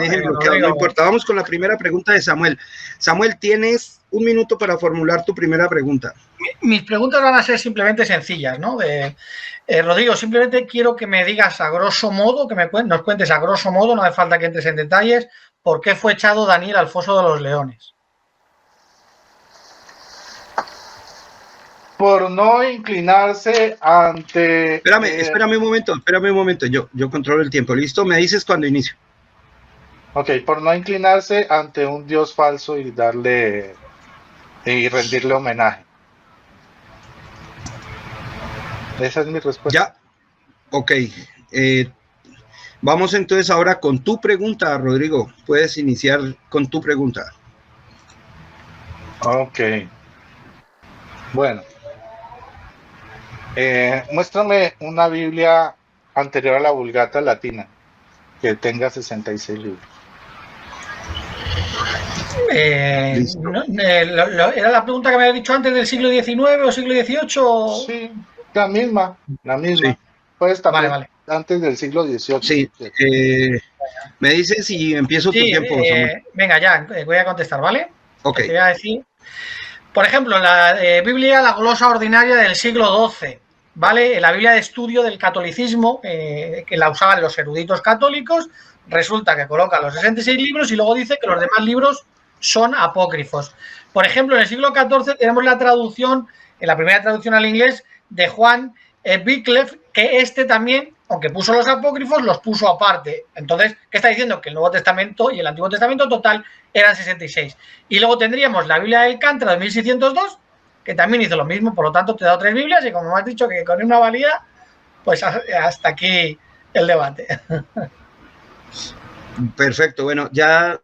dejen bloqueado, no importa. Vamos con la primera pregunta de Samuel. Samuel, tienes 1 minuto para formular tu primera pregunta. Mis preguntas van a ser simplemente sencillas, ¿no? Rodrigo, simplemente quiero que me digas a grosso modo, nos cuentes a grosso modo, no hace falta que entres en detalles, por qué fue echado Daniel al foso de los leones. Por no inclinarse ante... Espérame un momento, yo controlo el tiempo, ¿listo? Me dices cuando inicio. Ok, por no inclinarse ante un dios falso y rendirle homenaje. Esa es mi respuesta. Ya, ok. Vamos entonces ahora con tu pregunta, Rodrigo. Puedes iniciar con tu pregunta. Ok. Bueno. Muéstrame una Biblia anterior a la Vulgata latina que tenga 66 libros. ¿Era la pregunta que me había dicho antes del siglo XIX o siglo XVIII? Sí, la misma. Sí. Pues también vale. Antes del siglo XVIII. Sí, me dices y empiezo tu tiempo, Samuel. Venga, ya, voy a contestar, ¿vale? Ok. Te voy a decir. Por ejemplo, la Biblia, la glosa ordinaria del siglo XII, ¿vale? La Biblia de estudio del catolicismo, que la usaban los eruditos católicos, resulta que coloca los 66 libros y luego dice que los demás libros son apócrifos. Por ejemplo, en el siglo XIV tenemos la traducción, en la primera traducción al inglés, de Juan Wycliffe, que también, aunque puso los apócrifos, los puso aparte. Entonces, ¿qué está diciendo? Que el Nuevo Testamento y el Antiguo Testamento total eran 66. Y luego tendríamos la Biblia de Alcántara de 1602, que también hizo lo mismo, por lo tanto te he dado 3 Biblias y como me has dicho que con una valía, pues hasta aquí el debate. Perfecto, bueno, ya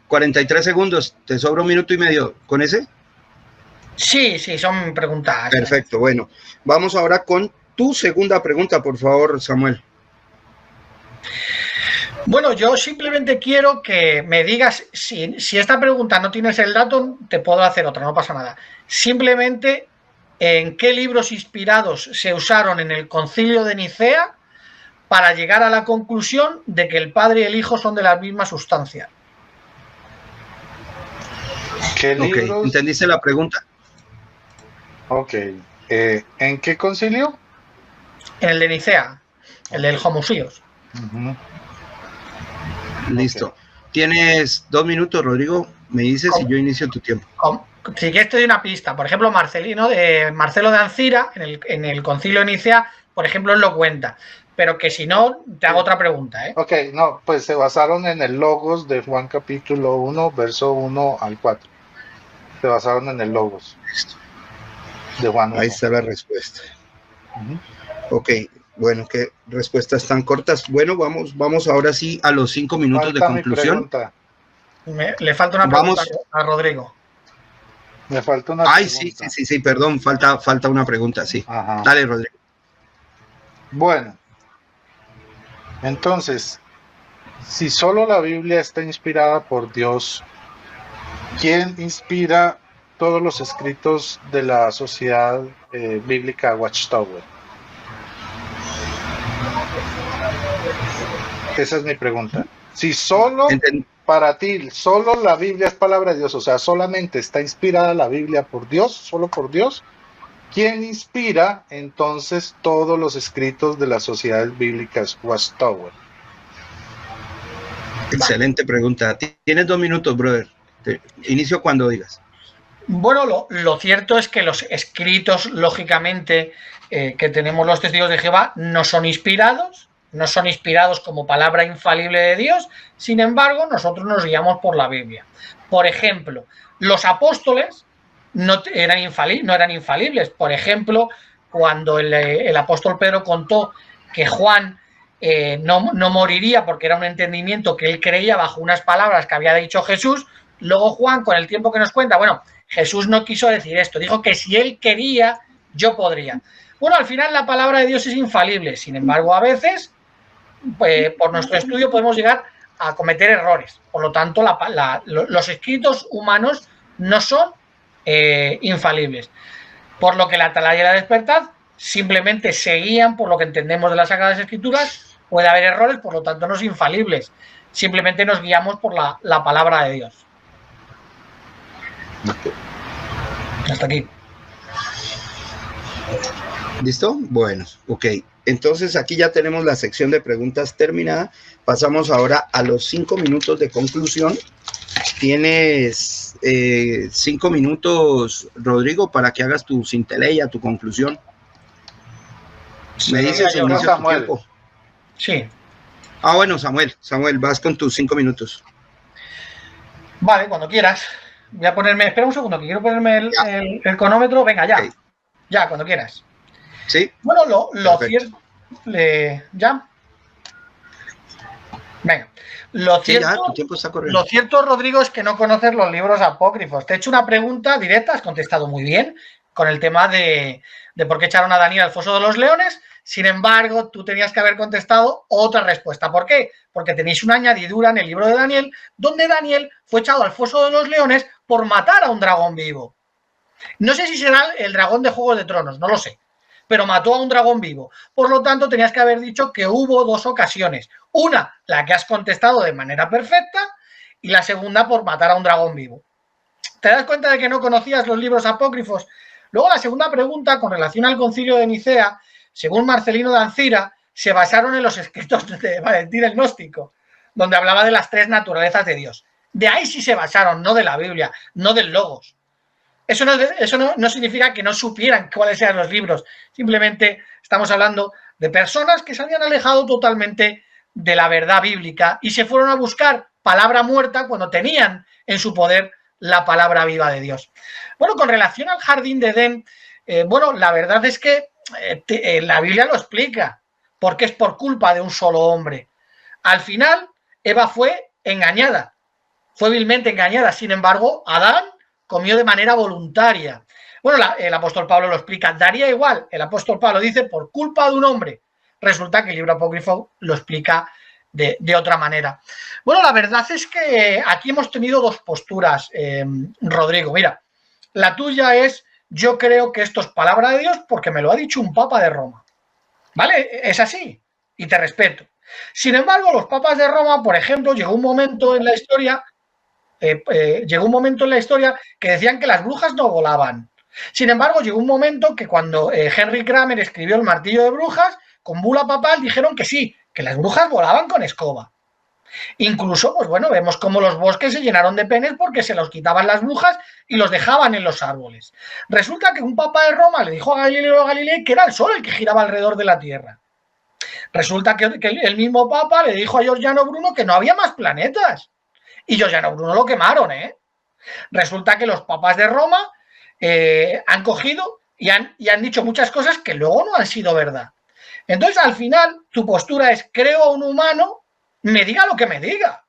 43 segundos, ¿te sobra 1 minuto y medio con ese? Sí, son preguntas. Perfecto, bueno, vamos ahora con tu segunda pregunta, por favor, Samuel. Bueno, yo simplemente quiero que me digas, si esta pregunta no tienes el dato, te puedo hacer otra, no pasa nada. Simplemente, ¿en qué libros inspirados se usaron en el Concilio de Nicea para llegar a la conclusión de que el Padre y el Hijo son de la misma sustancia? ¿Qué libros? Ok, ¿entendiste la pregunta? Ok. ¿En qué concilio? En el de Nicea, el del Homosíos. Listo. Okay. Tienes 2 minutos, Rodrigo. Me dices y yo inicio tu tiempo. Si quieres te doy una pista. Por ejemplo, Marcelo de Ancira, en el Concilio de Nicea, por ejemplo, él lo cuenta. Pero que si no, te hago otra pregunta, ¿eh? Ok, no, pues se basaron en el Logos de Juan capítulo 1, verso 1 al 4. Se basaron en el Logos de Juan 1. Ahí está la respuesta. Ok, bueno, qué respuestas tan cortas. Bueno, vamos ahora sí a los 5 minutos de conclusión. Le falta una pregunta a Rodrigo. Me falta una pregunta. Sí, perdón, falta una pregunta, sí. Ajá. Dale, Rodrigo. Bueno, entonces, si solo la Biblia está inspirada por Dios, ¿quién inspira todos los escritos de la sociedad bíblica Watchtower? Esa es mi pregunta. Si solo para ti, solo la Biblia es palabra de Dios, o sea, solamente está inspirada la Biblia por Dios, solo por Dios, ¿quién inspira entonces todos los escritos de las sociedades bíblicas Watchtower? Excelente pregunta. Tienes 2 minutos, brother. Inicio cuando digas. Bueno, lo cierto es que los escritos, lógicamente, que tenemos los testigos de Jehová, no son inspirados como palabra infalible de Dios. Sin embargo, nosotros nos guiamos por la Biblia. Por ejemplo, los apóstoles no eran infalibles. Por ejemplo, cuando el apóstol Pedro contó que Juan no moriría porque era un entendimiento que él creía bajo unas palabras que había dicho Jesús, luego Juan, con el tiempo que nos cuenta, bueno, Jesús no quiso decir esto, dijo que si él quería, yo podría. Bueno, al final la palabra de Dios es infalible, sin embargo, a veces, por nuestro estudio podemos llegar a cometer errores. Por lo tanto, los escritos humanos no son infalibles. Por lo que la Atalaya y la Despertad simplemente se guían por lo que entendemos de las Sagradas Escrituras. Puede haber errores, por lo tanto no son infalibles. simplemente nos guiamos por la palabra de Dios. Hasta aquí. ¿Listo? Bueno, ok. Entonces aquí ya tenemos la sección de preguntas terminada. Pasamos ahora a los 5 minutos de conclusión. Tienes 5 minutos, Rodrigo, para que hagas tu sinteleia, tu conclusión. Me dices el inicio de tu tiempo. Sí. Ah, bueno, Samuel, vas con tus 5 minutos. Vale, cuando quieras. Voy a ponerme, espera un segundo, que quiero ponerme el cronómetro. Venga, ya. Okay. Ya, cuando quieras. Sí. Bueno, lo cierto. ¿Ya? Venga. Lo cierto, Rodrigo, es que no conoces los libros apócrifos. Te he hecho una pregunta directa, has contestado muy bien con el tema de por qué echaron a Daniel al foso de los leones. Sin embargo, tú tenías que haber contestado otra respuesta. ¿Por qué? Porque tenéis una añadidura en el libro de Daniel, donde Daniel fue echado al foso de los leones por matar a un dragón vivo. No sé si será el dragón de Juego de Tronos, no lo sé, pero mató a un dragón vivo. Por lo tanto, tenías que haber dicho que hubo 2 ocasiones. Una, la que has contestado de manera perfecta, y la segunda por matar a un dragón vivo. ¿Te das cuenta de que no conocías los libros apócrifos? Luego, la segunda pregunta, con relación al concilio de Nicea, según Marcelino de Ancira, se basaron en los escritos de Valentín el Gnóstico, donde hablaba de las 3 naturalezas de Dios. De ahí sí se basaron, no de la Biblia, no del Logos. Eso no significa que no supieran cuáles eran los libros. Simplemente estamos hablando de personas que se habían alejado totalmente de la verdad bíblica y se fueron a buscar palabra muerta cuando tenían en su poder la palabra viva de Dios. Bueno, con relación al jardín de Edén, bueno, la verdad es que la Biblia lo explica, porque es por culpa de un solo hombre. Al final, Eva fue engañada, fue vilmente engañada. Sin embargo, Adán comió de manera voluntaria. Bueno, el apóstol Pablo lo explica, daría igual. El apóstol Pablo dice, por culpa de un hombre. Resulta que el libro apócrifo lo explica de otra manera. Bueno, la verdad es que aquí hemos tenido 2 posturas, Rodrigo. Mira, la tuya es, yo creo que esto es palabra de Dios porque me lo ha dicho un papa de Roma. ¿Vale? Es así. Y te respeto. Sin embargo, los papas de Roma, por ejemplo, llegó un momento en la historia que decían que las brujas no volaban. Sin embargo, llegó un momento que cuando Henry Kramer escribió El martillo de brujas, con bula papal dijeron que sí, que las brujas volaban con escoba. Incluso, pues bueno, vemos cómo los bosques se llenaron de penes porque se los quitaban las brujas y los dejaban en los árboles. Resulta que un papa de Roma le dijo a Galileo Galilei que era el sol el que giraba alrededor de la Tierra. Resulta que el mismo papa le dijo a Giordano Bruno que no había más planetas. Y Giordano Bruno lo quemaron, ¿eh? Resulta que los papas de Roma han cogido y han dicho muchas cosas que luego no han sido verdad. Entonces, al final, tu postura es, creo a un humano, me diga lo que me diga.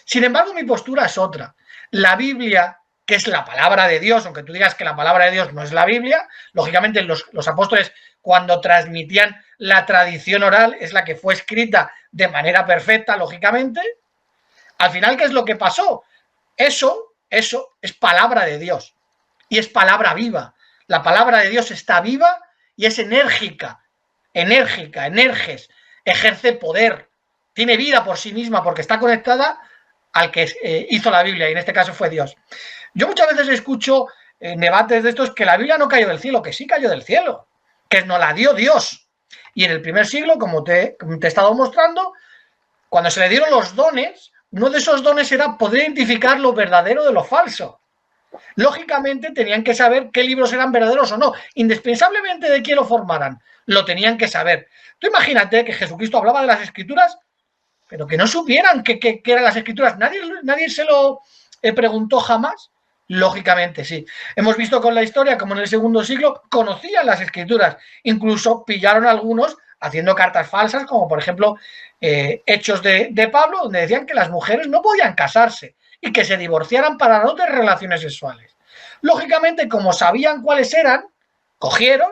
Sin embargo, mi postura es otra. La Biblia, que es la palabra de Dios, aunque tú digas que la palabra de Dios no es la Biblia, lógicamente los apóstoles, cuando transmitían la tradición oral, es la que fue escrita de manera perfecta, lógicamente. Al final, ¿qué es lo que pasó? Eso es palabra de Dios y es palabra viva. La palabra de Dios está viva y es enérgica, energes, ejerce poder, tiene vida por sí misma porque está conectada al que hizo la Biblia y en este caso fue Dios. Yo muchas veces escucho en debates de estos que la Biblia no cayó del cielo, que sí cayó del cielo, que nos la dio Dios. Y en el primer siglo, como te he estado mostrando, cuando se le dieron los dones, uno de esos dones era poder identificar lo verdadero de lo falso. Lógicamente tenían que saber qué libros eran verdaderos o no, indispensablemente de quién lo formaran, lo tenían que saber. Tú imagínate que Jesucristo hablaba de las Escrituras, pero que no supieran qué eran las Escrituras. Nadie se lo preguntó jamás. Lógicamente, sí. Hemos visto con la historia como en el segundo siglo conocían las Escrituras. Incluso pillaron a algunos haciendo cartas falsas, como por ejemplo Hechos de Pablo, donde decían que las mujeres no podían casarse y que se divorciaran para no tener relaciones sexuales. Lógicamente, como sabían cuáles eran, cogieron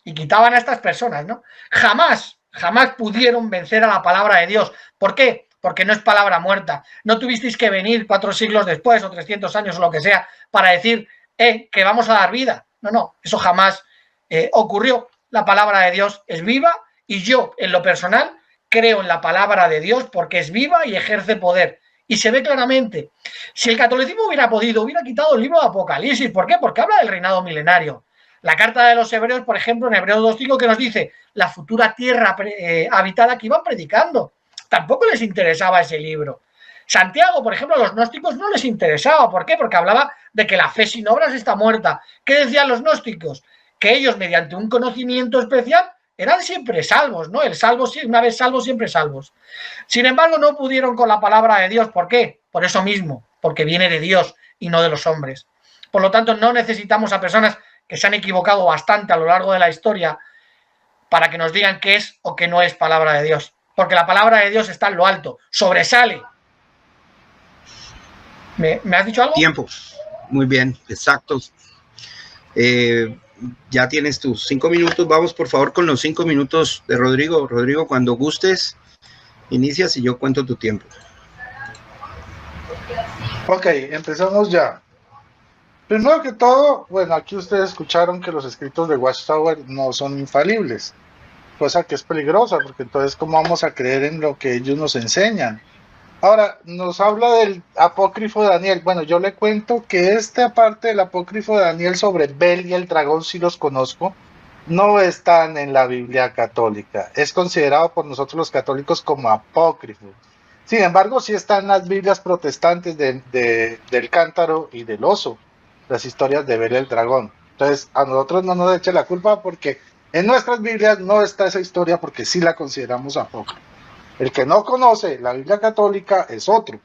y quitaban a estas personas, ¿no? Jamás pudieron vencer a la palabra de Dios. ¿Por qué? Porque no es palabra muerta. No tuvisteis que venir 4 siglos después o 300 años o lo que sea para decir que vamos a dar vida. No, eso jamás ocurrió. La palabra de Dios es viva y yo, en lo personal, creo en la palabra de Dios porque es viva y ejerce poder. Y se ve claramente. Si el catolicismo hubiera podido, hubiera quitado el libro de Apocalipsis. ¿Por qué? Porque habla del reinado milenario. La carta de los hebreos, por ejemplo, en Hebreos 2:5, que nos dice la futura tierra habitada que iban predicando. Tampoco les interesaba ese libro. Santiago, por ejemplo, a los gnósticos no les interesaba. ¿Por qué? Porque hablaba de que la fe sin obras está muerta. ¿Qué decían los gnósticos? Que ellos, mediante un conocimiento especial, eran siempre salvos, ¿no? El salvo, una vez salvos, siempre salvos. Sin embargo, no pudieron con la palabra de Dios. ¿Por qué? Por eso mismo, porque viene de Dios y no de los hombres. Por lo tanto, no necesitamos a personas que se han equivocado bastante a lo largo de la historia para que nos digan qué es o qué no es palabra de Dios. Porque la palabra de Dios está en lo alto, sobresale. ¿Me has dicho algo? Tiempo. Muy bien, exactos. Ya tienes tus 5 minutos. Vamos, por favor, con los 5 minutos de Rodrigo. Rodrigo, cuando gustes, inicias y yo cuento tu tiempo. Ok, empezamos ya. Primero que todo, bueno, aquí ustedes escucharon que los escritos de Watchtower no son infalibles, cosa que es peligrosa, porque entonces, ¿cómo vamos a creer en lo que ellos nos enseñan? Ahora, nos habla del apócrifo de Daniel. Bueno, yo le cuento que esta parte del apócrifo de Daniel sobre Bel y el dragón, sí los conozco, no están en la Biblia católica. Es considerado por nosotros los católicos como apócrifo. Sin embargo, sí están en las Biblias protestantes del cántaro y del oso, las historias de Bel y el dragón. Entonces, a nosotros no nos eche la culpa porque en nuestras Biblias no está esa historia porque sí la consideramos apócrifo. El que no conoce la Biblia católica es otro.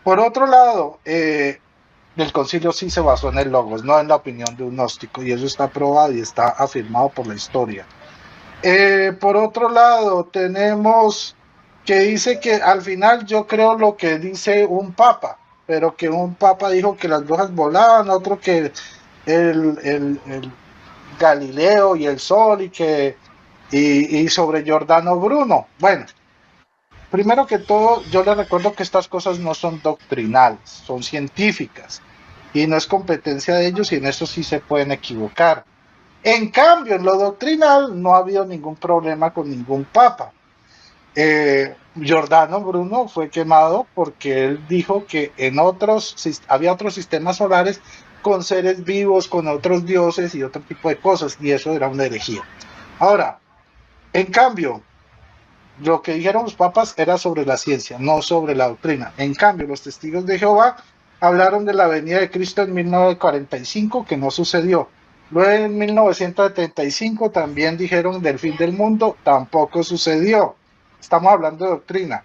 Por otro lado, el concilio sí se basó en el Logos, no en la opinión de un gnóstico, y eso está probado y está afirmado por la historia. Por otro lado, tenemos que dice que al final yo creo lo que dice un papa, pero que un papa dijo que las brujas volaban, otro que el Galileo y el sol y sobre Giordano Bruno. Bueno, primero que todo, yo les recuerdo que estas cosas no son doctrinales, son científicas y no es competencia de ellos y en eso sí se pueden equivocar. En cambio, en lo doctrinal no ha habido ningún problema con ningún papa. Giordano Bruno fue quemado porque él dijo que había otros sistemas solares con seres vivos, con otros dioses y otro tipo de cosas, y eso era una herejía. Ahora, en cambio, lo que dijeron los papas era sobre la ciencia, no sobre la doctrina. En cambio, los testigos de Jehová hablaron de la venida de Cristo en 1945, que no sucedió. Luego en 1975 también dijeron del fin del mundo, tampoco sucedió. Estamos hablando de doctrina.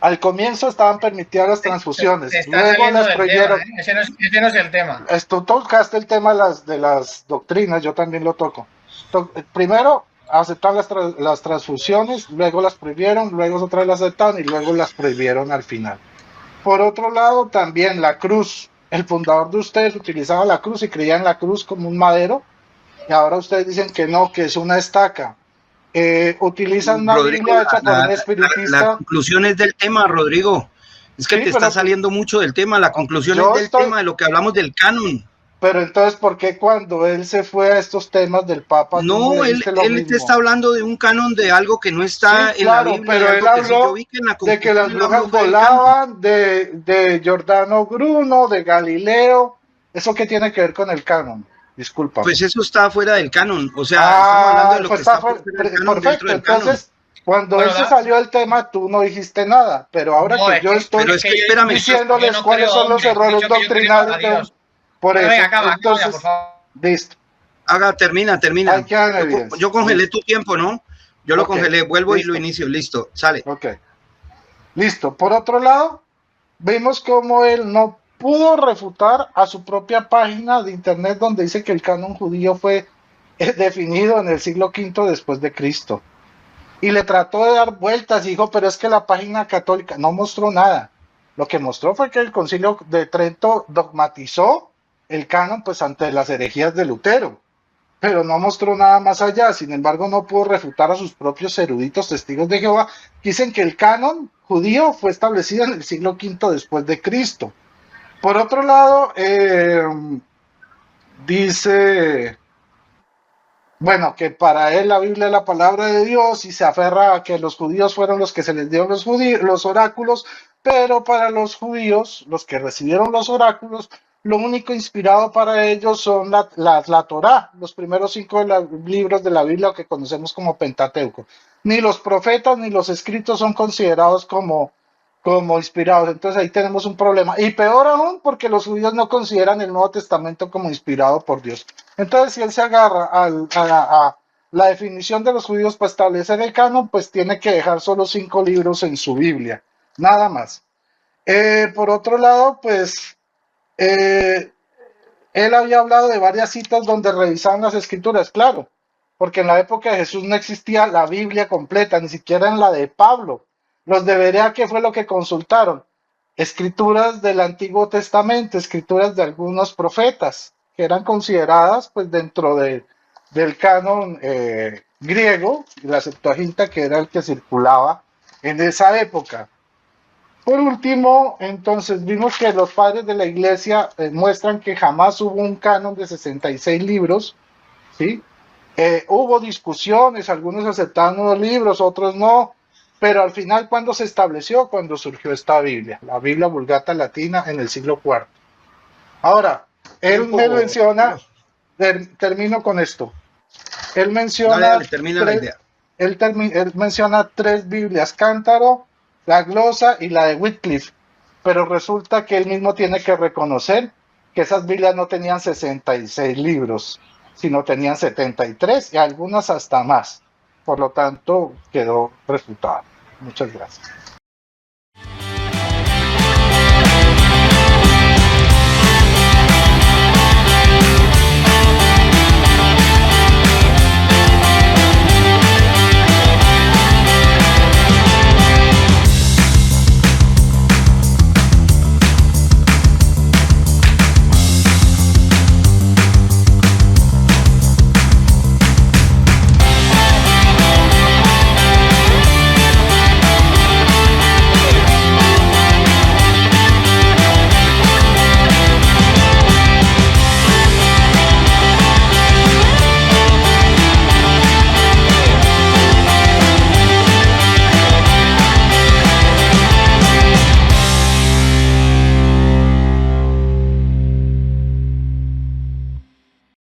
Al comienzo estaban permitidas las transfusiones, luego las prohibieron. Tema, ¿eh? Ese no es el tema. Tú tocaste el tema de las doctrinas, yo también lo toco. Primero aceptaron las transfusiones, luego las prohibieron, luego otra vez las aceptaron y luego las prohibieron al final. Por otro lado, también la cruz. El fundador de ustedes utilizaba la cruz y creía en la cruz como un madero, y ahora ustedes dicen que no, que es una estaca. Utilizan una Biblia hecha por un espiritista. La conclusión es del tema, Rodrigo. Es que sí, te está saliendo mucho del tema. La conclusión es del tema de lo que hablamos del canon. Pero entonces, ¿por qué cuando él se fue a estos temas del Papa? No, él te está hablando de un canon de algo que no está en la Biblia. Pero él habló de que las brujas volaban, de Giordano Bruno, de Galileo. ¿Eso qué tiene que ver con el canon? Disculpa. Pues eso está fuera del canon. O sea, estamos hablando de lo que está fuera del canon. Perfecto, entonces, cuando él se salió del tema, tú no dijiste nada. Pero ahora que yo estoy diciéndoles cuáles son los errores doctrinales. Por eso, acaba, entonces, por favor. Listo. Termina. Yo congelé tu tiempo, ¿no? Yo lo congelé, vuelvo y lo inicio, listo, sale. Ok. Listo. Por otro lado, vimos cómo él no pudo refutar a su propia página de internet donde dice que el canon judío fue definido en el siglo V después de Cristo. Y le trató de dar vueltas y dijo, pero es que la página católica no mostró nada. Lo que mostró fue que el Concilio de Trento dogmatizó el canon pues ante las herejías de Lutero, pero no mostró nada más allá. Sin embargo, no pudo refutar a sus propios eruditos testigos de Jehová. Dicen que el canon judío fue establecido en el siglo V después de Cristo. Por otro lado, dice bueno, que para él la Biblia es la palabra de Dios y se aferra a que los judíos fueron los que se les dio los oráculos, pero para los judíos, los que recibieron los oráculos, lo único inspirado para ellos son la Torá, los primeros 5 libros de la Biblia que conocemos como Pentateuco. Ni los profetas ni los escritos son considerados como inspirados. Entonces ahí tenemos un problema. Y peor aún porque los judíos no consideran el Nuevo Testamento como inspirado por Dios. Entonces si él se agarra a la definición de los judíos para establecer el canon, pues tiene que dejar solo 5 libros en su Biblia. Nada más. Por otro lado, pues él había hablado de varias citas donde revisaban las escrituras, claro, porque en la época de Jesús no existía la Biblia completa, ni siquiera en la de Pablo. Los de Berea, ¿qué fue lo que consultaron? Escrituras del Antiguo Testamento, escrituras de algunos profetas, que eran consideradas pues dentro del canon griego, y la Septuaginta, que era el que circulaba en esa época. Por último, entonces vimos que los padres de la iglesia muestran que jamás hubo un canon de 66 libros, ¿sí? Hubo discusiones, algunos aceptaban unos libros, otros no, pero al final, ¿cuándo se estableció? Cuando surgió esta Biblia, la Biblia Vulgata Latina en el siglo IV. Ahora, él me menciona, termino con esto, él menciona, él menciona 3 Biblias, Cántaro, la glosa y la de Wycliffe, pero resulta que él mismo tiene que reconocer que esas Biblias no tenían 66 libros, sino tenían 73 y algunas hasta más. Por lo tanto, quedó refutado. Muchas gracias.